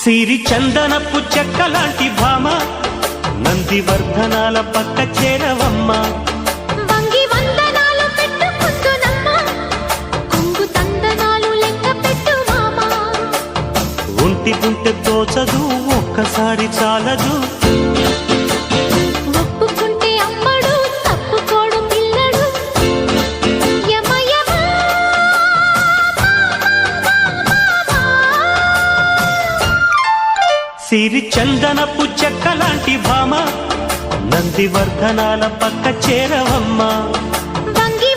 సిరి చందనపు చెక్కలాంటి భామ నందివర్ధనాల పక్క చేరవమ్మ. వంగి వందనాలు పెట్టుకుందునమ్మ కొంగు తందనాలు లెక్క పెట్టు మామ. ఒంటి గుంటె తోచదు ఒక్కసారి చాలదు ఒప్పుకుంటే అమ్మడు తప్పుకోడు పిల్లడు యమ యమ సిరి చందనపు చెక్కలాంటి భామ నందివర్ధనాల పక్క చేరవమ్మ. వంగి